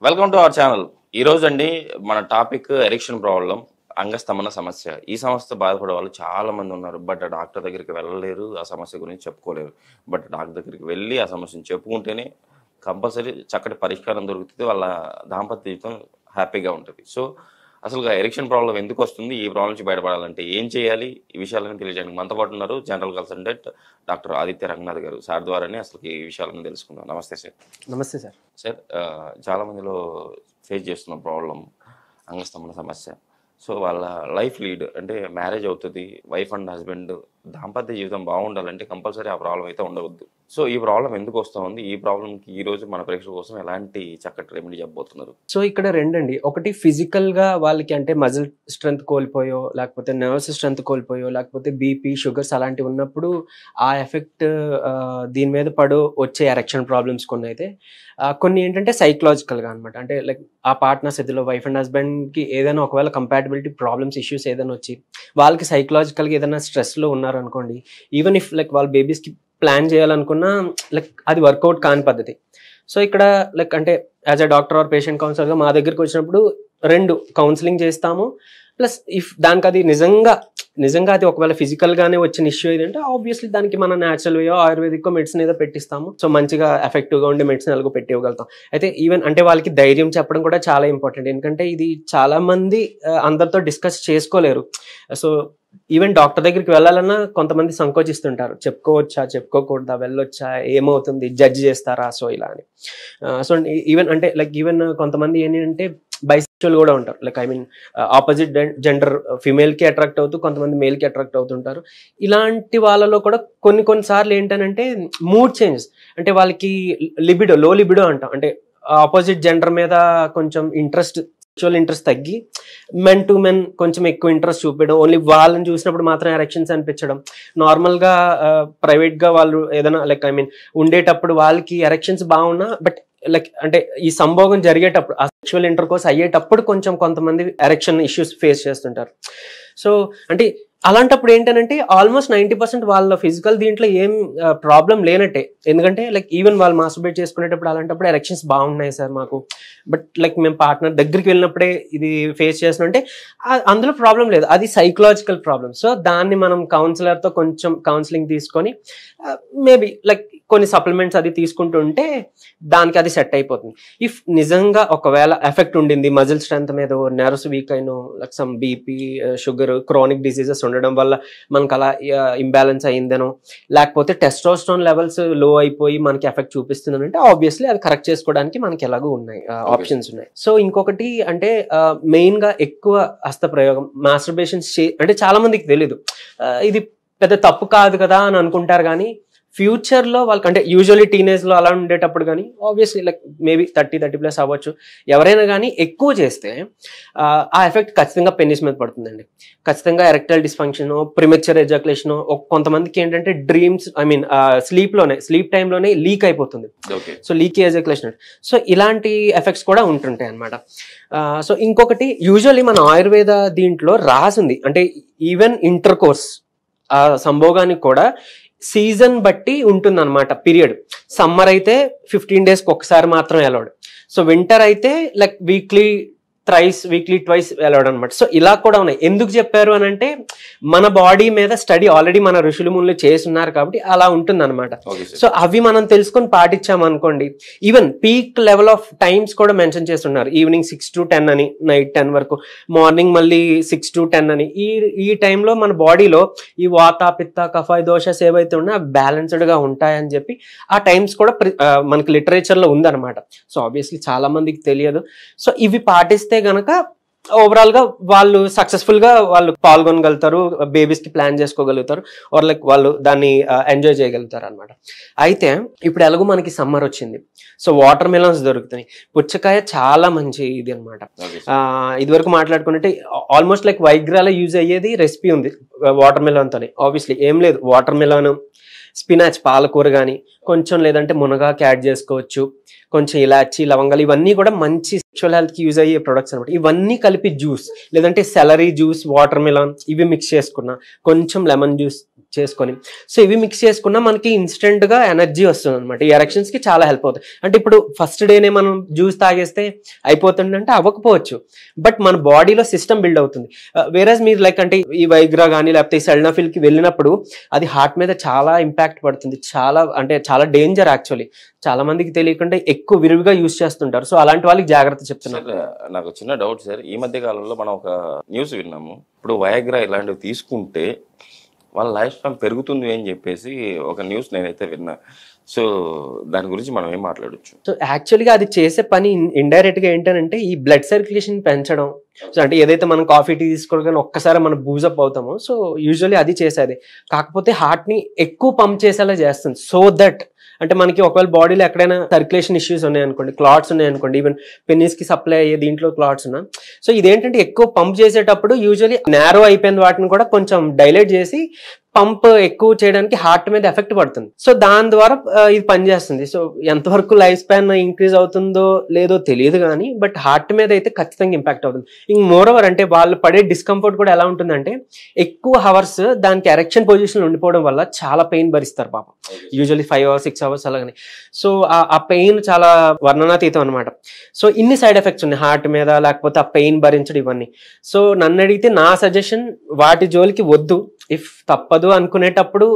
Welcome to our channel. ఈ రోజు అండి మన టాపిక్ ఎరెక్షన్ ప్రాబ్లం, అంగస్తంభన సమస్య. ఈ సమస్యతో బాధపడే వాళ్ళు చాలా మంది ఉన్నారు. బట్ డాక్టర్ దగ్గరికి వెళ్ళలేరు, ఆ సమస్య గురించి చెప్పుకోలేరు. బట్ డాక్టర్ దగ్గరికి వెళ్ళి ఆ సమస్యను చెప్పుకుంటేనే కంపల్సరీ చక్కటి పరిష్కారం దొరుకుతుంది, వాళ్ళ దాంపత్య జీవితం హ్యాపీగా ఉంటుంది. సో అసలుగా ఎరెక్షన్ ప్రాబ్లం ఎందుకు వస్తుంది, ఈ ప్రాబ్లం నుంచి బయటపడాలంటే ఏం చేయాలి, ఈ విషయాలను తెలియజేయడానికి మనతో పాటు ఉన్నారు general consultant doctor Aditya Ranganath గారు. సార్ ద్వారానే అసలు ఈ విషయాలను తెలుసుకుందాం. నమస్తే సార్. నమస్తే సార్. సార్, చాలా మందిలో ఫేస్ చేస్తున్న ప్రాబ్లం అంగస్తంభన సమస్య. సో వాళ్ళ లైఫ్ లీడ్ అంటే మ్యారేజ్ అవుతుంది, వైఫ్ అండ్ హస్బెండ్ దాంపత్య జీవితం బాగుండాలంటే కంపల్సరీ ఆ ప్రాబ్లం అయితే ఉండవద్దు. సో ఈ ప్రాబ్లం ఎందుకు వస్తూ ఉంది, ఈ ప్రాబ్లంకి ఈ రోజు మన ప్రేక్షకుల కోసం ఎలాంటి చక్కటి రెమెడీ చెప్పబోతున్నారు? సో ఇక్కడ రెండండి, ఒకటి ఫిజికల్ గా వాళ్ళకి అంటే మజిల్ స్ట్రెంత్ కోల్పోయో, లేకపోతే నర్వ్స్ స్ట్రెంత్ కోల్పోయో, లేకపోతే బీపీ షుగర్స్ అలాంటివి ఉన్నప్పుడు ఆ ఎఫెక్ట్ దీని మీద వచ్చే ఎరెక్షన్ ప్రాబ్లమ్స్ కొన్ని అయితే, కొన్ని ఏంటంటే సైకలాజికల్ గా అనమాట. అంటే లైక్ ఆ పార్ట్నర్స్ ఇద్దరు వైఫ్ అండ్ హస్బెండ్ కి ఏదైనా ఒకవేళ కంపాటబిలిటీ ప్రాబ్లమ్స్ ఇష్యూస్ ఏదైనా వచ్చి వాళ్ళకి సైకలాజికల్ గా ఏదైనా స్ట్రెస్ లో ఉన్నారు అనుకోండి, ఈవెన్ ఇఫ్ లైక్ వాళ్ళ బేబీస్ కి ప్లాన్ చేయాలనుకున్నా లైక్ అది వర్కౌట్ కాని పద్ధతి. సో ఇక్కడ లైక్ అంటే as a doctor or patient కౌన్సిలర్గా మా దగ్గరికి వచ్చినప్పుడు రెండు కౌన్సిలింగ్ చేస్తాము, ప్లస్ ఇఫ్ దానికి అది నిజంగా అది ఒకవేళ ఫిజికల్ గానే వచ్చిన ఇష్యూ ఏదంటే ఆబ్వియస్లీ దానికి మన న్యాచురల్ వేయో ఆయుర్వేదిక్ మెడిసిన్ ఏదో పెట్టిస్తాము. సో మంచిగా ఎఫెక్టివ్ గా ఉండే మెడిసిన్ ఎలాగో పెట్టి ఇవ్వగలుగుతాం. అయితే ఈవెన్ అంటే వాళ్ళకి ధైర్యం చెప్పడం కూడా చాలా ఇంపార్టెంట్, ఎందుకంటే ఇది చాలా మంది అందరితో డిస్కస్ చేసుకోలేరు. సో ఈవెన్ డాక్టర్ దగ్గరికి వెళ్ళాలన్నా కొంతమంది సంకోచిస్తుంటారు, చెప్పుకోవచ్చా చెప్పుకోకూడదా, వెళ్ళొచ్చా, ఏమవుతుంది, జడ్జ్ చేస్తారా, సో ఇలా అని. సో ఈవెన్ అంటే లైక్ ఈవెన్ కొంతమంది ఏంటంటే బైసెక్షువల్ కూడా ఉంటారు, like I mean opposite gender female కి అట్రాక్ట్ అవుతూ కొంతమంది మేల్ కి అట్రాక్ట్ అవుతుంటారు. ఇలాంటి వాళ్ళలో కూడా కొన్నిసార్లు ఏంటంటే మూడ్ చేంజెస్, అంటే వాళ్ళకి లో లిబిడో అంటాం, అంటే ఆపోజిట్ జెండర్ మీద కొంచెం సెక్షువల్ ఇంట్రెస్ట్ తగ్గి మెన్ టు మెన్ కొంచెం ఎక్కువ ఇంట్రెస్ట్ చూపించడం, ఓన్లీ వాళ్ళని చూసినప్పుడు మాత్రం ఎరెక్షన్స్ అనిపించడం. నార్మల్గా ప్రైవేట్గా వాళ్ళు ఏదైనా లైక్ ఐ మీన్ ఉండేటప్పుడు వాళ్ళకి ఎరెక్షన్స్ బాగున్నా, బట్ లైక్ అంటే ఈ సంభోగం జరిగేటప్పుడు ఆ సెక్షువల్ ఇంటర్ కోర్స్ అయ్యేటప్పుడు కొంతమంది ఎరెక్షన్ ఇష్యూస్ ఫేస్ చేస్తుంటారు. సో అంటే అలాంటప్పుడు ఏంటంటే ఆల్మోస్ట్ 90% వాళ్ళ ఫిజికల్ దీంట్లో ఏం ప్రాబ్లం లేనట్టే, ఎందుకంటే లైక్ ఈవెన్ వాళ్ళు మాస్టర్బేట్ చేసుకునేటప్పుడు అలాంటప్పుడు ఎరెక్షన్స్ బాగున్నాయి సార్ మాకు, బట్ లైక్ మేము పార్ట్నర్ దగ్గరికి వెళ్ళినప్పుడే ఇది ఫేస్ చేసినంటే అందులో ప్రాబ్లం లేదు, అది సైకలాజికల్ ప్రాబ్లం. సో దాన్ని మనం కౌన్సిలర్తో కొంచెం కౌన్సిలింగ్ తీసుకొని మేబీ లైక్ కొన్ని సప్లిమెంట్స్ అది తీసుకుంటూ ఉంటే దానికి అది సెట్ అయిపోతుంది. ఇఫ్ నిజంగా ఒకవేళ ఎఫెక్ట్ ఉండింది మజిల్ స్ట్రెంత్ మీద, నర్వ్స్ వీక్ అయినో, like some BP sugar chronic diseases ఉండడం వల్ల మనకు అలా ఇంబ్యాలెన్స్ అయిందనో, లేకపోతే టెస్టోస్టెరాన్ లెవెల్స్ లో అయిపోయి మనకి ఎఫెక్ట్ చూపిస్తుందంటే ఆబ్వియస్లీ అది కరెక్ట్ చేసుకోవడానికి మనకి ఎలాగో ఉన్నాయి ఆప్షన్స్ ఉన్నాయి. సో ఇంకొకటి అంటే మెయిన్ గా ఎక్కువ హస్తప్రయోగం, మాస్టర్బేషన్ అంటే చాలా మందికి తెలీదు, ఇది పెద్ద తప్పు కాదు కదా అని అనుకుంటారు, కానీ ఫ్యూచర్ లో వాళ్ళకి అంటే యూజువల్లీ టీనేజ్ లో అలా ఉండేటప్పుడు కానీ ఆబ్వియస్లీ లైక్ మేబీ 30+ అవ్వచ్చు, ఎవరైనా కానీ ఎక్కువ చేస్తే ఆ ఎఫెక్ట్ ఖచ్చితంగా పెనిస్ మీద పడుతుందండి. ఖచ్చితంగా ఎరెక్టైల్ డిస్ఫంక్షన్, ప్రిమెచ్యూర్ ఎజాకులేషన్, కొంతమందికి ఏంటంటే డ్రీమ్స్ ఐ మీన్ స్లీప్ టైంలోనే లీక్ అయిపోతుంది. సో లీకీ ఎజాకులేషన్, సో ఇలాంటి ఎఫెక్ట్స్ కూడా ఉంటుంటాయి అనమాట. సో ఇంకొకటి యూజువల్లీ మన ఆయుర్వేద దీంట్లో రాసింది అంటే ఈవెన్ ఇంటర్ కోర్స్ ఆ సంభోగానికి కూడా సీజన్ బట్టి ఉంటుంది అనమాట పీరియడ్. సమ్మర్ అయితే 15 days ఒకసారి మాత్రం అలౌడ్, సో వింటర్ అయితే లైక్ వీక్లీ ట్వైస్ అలౌడ్ అనమాట. సో ఇలా కూడా ఉన్నాయి. ఎందుకు చెప్పారు అని అంటే మన బాడీ మీద స్టడీ ఆల్రెడీ మన ఋషులు మునులు చేస్తున్నారు కాబట్టి అలా ఉంటుంది అనమాట. సో అవి మనం తెలుసుకొని పాటించామనుకోండి, even peak level of times కూడా మెన్షన్ చేస్తున్నారు. ఈవినింగ్ 6 to 10 అని, నైట్ 10 వరకు, మార్నింగ్ మళ్ళీ 6 to 10 అని. ఈ టైంలో మన బాడీలో ఈ వాత పిత్త కఫ దోషస్ ఏవైతే ఉన్నాయో అవి బ్యాలెన్స్డ్ గా ఉంటాయని చెప్పి ఆ టైమ్స్ కూడా మనకి లిటరేచర్ లో ఉందన్నమాట. సో ఆబ్వియస్లీ చాలా మందికి తెలియదు. సో ఇవి పాటిస్తే గనక ఓవరాల్ గా వాళ్ళు సక్సెస్ఫుల్ గా వాళ్ళు పాల్గొనగలుగుతారు, బేబీస్ కి ప్లాన్ చేసుకోగలుగుతారు, ఆర్ లైక్ వాళ్ళు దాన్ని ఎంజాయ్ చేయగలుగుతారు అనమాట. అయితే ఇప్పుడు ఎలాగో మనకి సమ్మర్ వచ్చింది, సో వాటర్ మెలన్స్ దొరుకుతాయి. పుచ్చకాయ చాలా మంచి ఇది అనమాట. ఇది వరకు మాట్లాడుకుంటే ఆల్మోస్ట్ లైక్ వైగ్రాలో యూజ్ అయ్యేది రెసిపీ ఉంది వాటర్ మెలన్ తోనే. ఆబ్వియస్లీ ఏం లేదు, వాటర్ మెలన్ స్పినాచ్ పాలకూర కానీ కొంచెం, లేదంటే మునగాకు యాడ్ చేసుకోవచ్చు, కొంచెం ఇలాచి లవంగాలు, ఇవన్నీ కూడా మంచి సెక్షువల్ హెల్త్కి యూజ్ అయ్యే ప్రొడక్ట్స్ అనమాట. ఇవన్నీ కలిపి జ్యూస్, లేదంటే సెలరీ జ్యూస్, వాటర్ మిలన్ ఇవి మిక్స్ చేసుకున్నా, కొంచెం లెమన్ జ్యూస్ చేసుకొని, సో ఇవి మిక్స్ చేసుకున్నా మనకి ఇన్స్టెంట్గా ఎనర్జీ వస్తుంది అనమాట. ఈ ఎరెక్షన్స్కి చాలా హెల్ప్ అవుతుంది. అంటే ఇప్పుడు ఫస్ట్ డేనే మనం జ్యూస్ తాగేస్తే అయిపోతుంది అంటే అవ్వకపోవచ్చు, బట్ మన బాడీలో సిస్టమ్ బిల్డ్ అవుతుంది. వేరేస్ మీరు లైక్ అంటే ఈ వైగ్రా కానీ లేకపోతే ఈ సెల్నాఫిల్కి వెళ్ళినప్పుడు అది హార్ట్ మీద చాలా ఇంపాక్ట్ పడుతుంది. చాలా డేంజర్ యాక్చువల్లీ. చాలా మందికి తెలియకుండా ఎక్కువ విరివిగా యూజ్ చేస్తుంటారు. సో అలాంటి వాళ్ళకి జాగ్రత్త చెప్తున్నారు. నాకు చిన్న డౌట్ సార్, ఈ మధ్య కాలంలో మనం ఒక న్యూస్ విన్నాము, ఇప్పుడు వయాగ్రా ఇలాంటివి తీసుకుంటే వాళ్ళ లైఫ్ స్పాన్ పెరుగుతుంది అని చెప్పేసి ఒక న్యూస్ నేనైతే విన్నా. సో దాని గురించి మనం ఏం మాట్లాడొచ్చు? సో యాక్చువల్గా అది చేసే పని ఇండైరెక్ట్ గా ఏంటంటే ఈ బ్లడ్ సర్క్యులేషన్ పెంచడం. సో అంటే ఏదైతే మనం కాఫీ టీ తీసుకోవడం ఒక్కసారి మనం బూజప్ అవుతామో, సో యూజువల్లీ అది చేసేది. కాకపోతే హార్ట్ ని ఎక్కువ పంప్ చేసేలా చేస్తుంది. సో దట్ అంటే మనకి ఒకవేళ బాడీలో ఎక్కడైనా సర్క్యులేషన్ ఇష్యూస్ ఉన్నాయనుకోండి, క్లాట్స్ ఉన్నాయనుకోండి, ఈవెన్ పెన్నిస్ కి సప్లై అయ్యే దీంట్లో క్లాట్స్ ఉన్నా, సో ఇదేంటంటే ఎక్కువ పంప్ చేసేటప్పుడు యూజువల్లీ నేరో అయిపోయిన వాటిని కూడా కొంచెం డైలేట్ చేసి పంప్ ఎక్కువ చేయడానికి హార్ట్ మీద ఎఫెక్ట్ పడుతుంది. సో దాని ద్వారా ఇది పనిచేస్తుంది. సో ఎంతవరకు లైఫ్ స్పాన్ ఇంక్రీజ్ అవుతుందో లేదో తెలియదు కానీ, బట్ హార్ట్ మీద అయితే ఖచ్చితంగా ఇంపాక్ట్ అవుతుంది. ఇంక మోర్ ఓవర్ అంటే వాళ్ళు పడే డిస్కంఫర్ట్ కూడా ఎలా ఉంటుందంటే, ఎక్కువ హవర్స్ దానికి ఎరెక్షన్ పొజిషన్ ఉండిపోవడం వల్ల చాలా పెయిన్ భరిస్తారు పాపం. యూజువల్లీ 5 hours 6 hours అలాగని. సో ఆ పెయిన్ చాలా వర్ణనాతీతం అనమాట. సో ఇన్ని సైడ్ ఎఫెక్ట్స్ ఉన్నాయి హార్ట్ మీద, లేకపోతే ఆ పెయిన్ భరించడం ఇవన్నీ. సో నన్ను అడిగితే నా సజెషన్ వాటి జోలికి వద్దు. ఇఫ్ తప్పదు అనుకునేటప్పుడు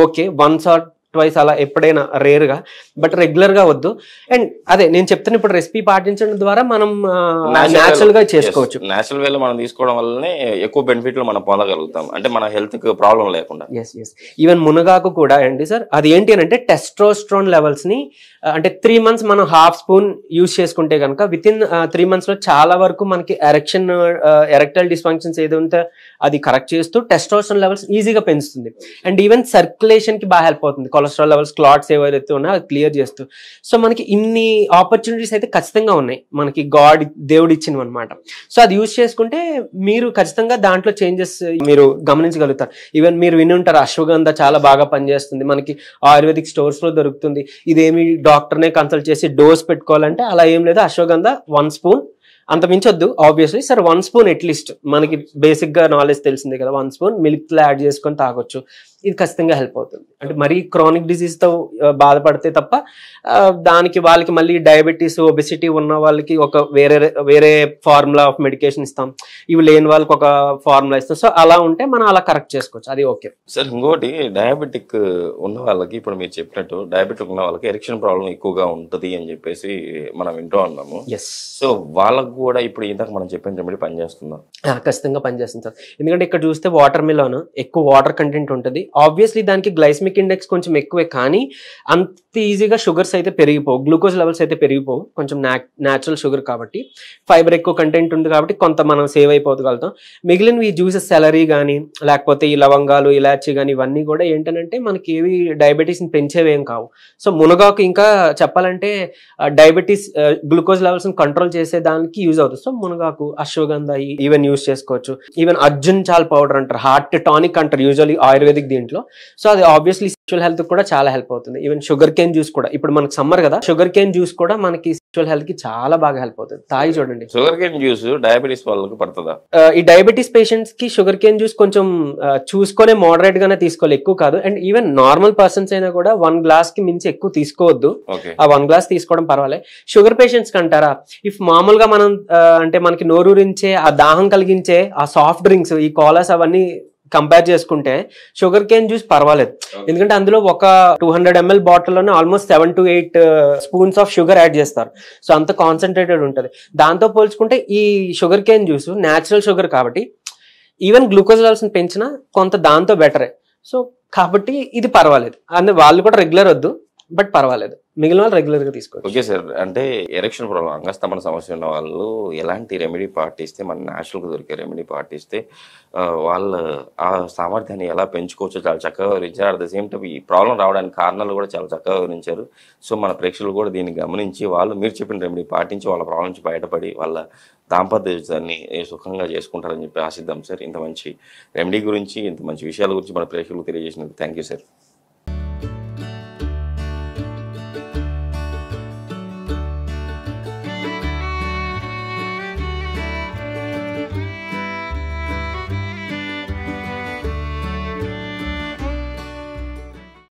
ఓకే, వన్స్ ఆర్ ట్వైస్ అలా ఎప్పుడైనా రేర్గా, బట్ రెగ్యులర్ గా వద్దు. అండ్ అదే నేను చెప్తున్నా, ఇప్పుడు రెసిపీ పాటించడం ద్వారా మనం న్యాచురల్ గా చేసుకోవచ్చు. న్యాచురల్ వేలో మనం తీసుకోవడం వల్లనే ఎక్కువ బెనిఫిట్లు మనం పొందగలుగుతాం, అంటే మన హెల్త్ కి ప్రాబ్లం లేకుండా. ఈవెన్ మునగాకు కూడా అండి సార్, అది ఏంటి అని అంటే టెస్ట్రోస్ట్రోన్ లెవెల్స్ ని అంటే 3 months మనం ½ స్పూన్ యూజ్ చేసుకుంటే కనుక విత్ ఇన్ 3 months లో చాలా వరకు మనకి ఎరెక్టైల్ డిస్ఫంక్షన్స్ ఏది ఉంటే అది కరెక్ట్ చేస్తూ టెస్ట్రోస్ట్రోన్ లెవెల్స్ ఈజీగా పెంచుతుంది. అండ్ ఈవెన్ సర్క్యులేషన్ కి బాగా హెల్ప్ అవుతుంది. కొలెస్ట్రాల్ లెవెల్స్, క్లాట్స్ ఏవైతే ఉన్నాయో అది క్లియర్ చేస్తూ. సో మనకి ఇన్ని ఆపర్చునిటీస్ అయితే ఖచ్చితంగా ఉన్నాయి, మనకి దేవుడు ఇచ్చినవి అనమాట. సో అది యూజ్ చేసుకుంటే మీరు ఖచ్చితంగా దాంట్లో చేంజెస్ మీరు గమనించగలుగుతారు. ఈవెన్ మీరు విని ఉంటారు, అశ్వగంధ చాలా బాగా పనిచేస్తుంది, మనకి ఆయుర్వేదిక్ స్టోర్స్ లో దొరుకుతుంది. ఇదేమి డాక్టర్నే కన్సల్ట్ చేసి డోస్ పెట్టుకోవాలంటే అలా ఏం లేదు. అశ్వగంధ 1 స్పూన్, అంత మించొద్దు ఆబ్వియస్లీ. సరే 1 స్పూన్ అట్లీస్ట్, మనకి బేసిక్ గా నాలెడ్జ్ తెలిసిందే కదా, 1 స్పూన్ మిల్క్ లో యాడ్ చేసుకొని తాగొచ్చు. ఇది ఖచ్చితంగా హెల్ప్ అవుతుంది. అంటే మరీ క్రానిక్ డిసీజ్ తో బాధపడితే తప్ప దానికి వాళ్ళకి మళ్ళీ డయాబెటీస్, ఒబెసిటీ ఉన్న వాళ్ళకి ఒక వేరే ఫార్ములా ఆఫ్ మెడికేషన్ ఇస్తాం, ఇవి లేని వాళ్ళకి ఒక ఫార్ములా ఇస్తాం. సో అలా ఉంటే మనం అలా కరెక్ట్ చేసుకోవచ్చు, అది ఓకే సార్. ఇంకోటి, డయాబెటిక్ ఉన్న వాళ్ళకి, ఇప్పుడు మీరు చెప్పినట్టు డయాబెటిక్ ఉన్న వాళ్ళకి ఎరెక్షన్ ప్రాబ్లం ఎక్కువగా ఉంటుంది అని చెప్పేసి మనం వింటూ ఉన్నాము. సో వాళ్ళకు కూడా ఇప్పుడు ఇంతకు మనం చెప్పిన రెమెడీ పనిచేస్తుందా? ఖచ్చితంగా పనిచేస్తుంది సార్. ఎందుకంటే ఇక్కడ చూస్తే వాటర్ మిలన్ ఎక్కువ వాటర్ కంటెంట్ ఉంటుంది. ఆబ్వియస్లీ దానికి గ్లైసమిక్ ఇండెక్స్ కొంచెం ఎక్కువే, కానీ అంత ఈజీగా షుగర్స్ అయితే పెరిగిపోవు, గ్లూకోజ్ లెవెల్స్ అయితే పెరిగిపోవు. కొంచెం న్యాచురల్ షుగర్ కాబట్టి, ఫైబర్ ఎక్కువ కంటెంట్ ఉంది కాబట్టి కొంత మనం సేవ్ అయిపోగలుగుతాం. మిగిలిన ఈ జ్యూసెస్, సెలరీ కానీ లేకపోతే ఈ లవంగాలు, ఇలాచి కానీ ఇవన్నీ కూడా ఏంటంటే మనకి ఏవి డయాబెటీస్ని పెంచేవేం కావు. సో మునగాకు ఇంకా చెప్పాలంటే డయాబెటీస్ గ్లూకోజ్ లెవెల్స్ కంట్రోల్ చేసే దానికి యూజ్ అవుతుంది. సో మునగాకు, అశ్వగంధ ఈవెన్ యూజ్ చేసుకోవచ్చు. ఈవెన్ అర్జున్ చాల్ పౌడర్ అంటారు, హార్ట్ టానిక్ అంటారు యూజువల్లీ ఆయుర్వేదిక్ దీంట్లో. సో అది ఆబ్వియస్లీ సెక్షువల్ హెల్త్ కూడా చాలా హెల్ప్ అవుతుంది. ఈవెన్ షుగర్ కేన్ జ్యూస్ కూడా, ఇప్పుడు మనకి సమ్మర్ కదా, షుగర్ కేన్ జ్యూస్ కూడా మనకి సెక్షువల్ హెల్త్ కి చాలా బాగా హెల్ప్ అవుతుంది. తాగి చూడండి. షుగర్ కేన్ జ్యూస్ డయాబెటీస్ వాళ్ళకి పడుతుందా? ఈ డయాబెటీస్ పేషెంట్స్ కి షుగర్ కేన్ జ్యూస్ కొంచెం చూసుకునే మోడరేట్ గానే తీసుకోవాలి, ఎక్కువ కాదు. అండ్ ఈవెన్ నార్మల్ పర్సన్స్ అయినా కూడా 1 glass కి మించి ఎక్కువ తీసుకోవద్దు. ఆ 1 glass తీసుకోవడం పర్వాలేదు. షుగర్ పేషెంట్స్ కి అంటారా, ఇఫ్ మామూలుగా మనం అంటే మనకి నోరూరించే, ఆ దాహం కలిగించే ఆ సాఫ్ట్ డ్రింక్స్, ఈ కోలాస్ అవన్నీ కంపేర్ చేసుకుంటే షుగర్ కేన్ జ్యూస్ పర్వాలేదు. ఎందుకంటే అందులో ఒక 200 ml బాటిల్లోనే almost 7 to 8 spoons of sugar add చేస్తారు. సో అంత కాన్సన్ట్రేటెడ్ ఉంటుంది. దాంతో పోల్చుకుంటే ఈ sugar cane juice natural sugar కాబట్టి ఈవెన్ గ్లూకోజ్ లెవెల్స్ పెంచినా కొంత దాంతో బెటరే. సో కాబట్టి ఇది పర్వాలేదు. అందులో వాళ్ళు కూడా రెగ్యులర్ వద్దు, బట్ పర్వాలేదు, మిగిలిన వాళ్ళు రెగ్యులర్ గా తీసుకోవచ్చు. Okay sir. అంటే ఎరెక్షన్ ప్రాబ్లం, అంగస్తమన సమస్య ఉన్న వాళ్ళు ఎలాంటి రెమెడీ పాటిస్తే, మన న్యాచురల్ గా దొరికే రెమెడీ పాటిస్తే వాళ్ళ ఆ సామర్థ్యాన్ని ఎలా పెంచుకోవచ్చో చాలా చక్కగా వివరించారు. అట్ ద సేమ్ టైం ఈ ప్రాబ్లం రావడానికి కారణాలు కూడా చాలా చక్కగా వివరించారు. సో మన ప్రేక్షకులు కూడా దీన్ని గమనించి వాళ్ళు మీరు చెప్పిన రెమెడీ పాటించి వాళ్ళ ప్రాబ్లం నుంచి బయటపడి వాళ్ళ దాంపత్య జీవితాన్ని సుఖంగా చేసుకుంటారని చెప్పి ఆశిద్దాం సార్. ఇంత మంచి రెమెడీ గురించి, ఇంత మంచి విషయాల గురించి మన ప్రేక్షకులకు తెలియజేసినందుకు థ్యాంక్ యూ సార్.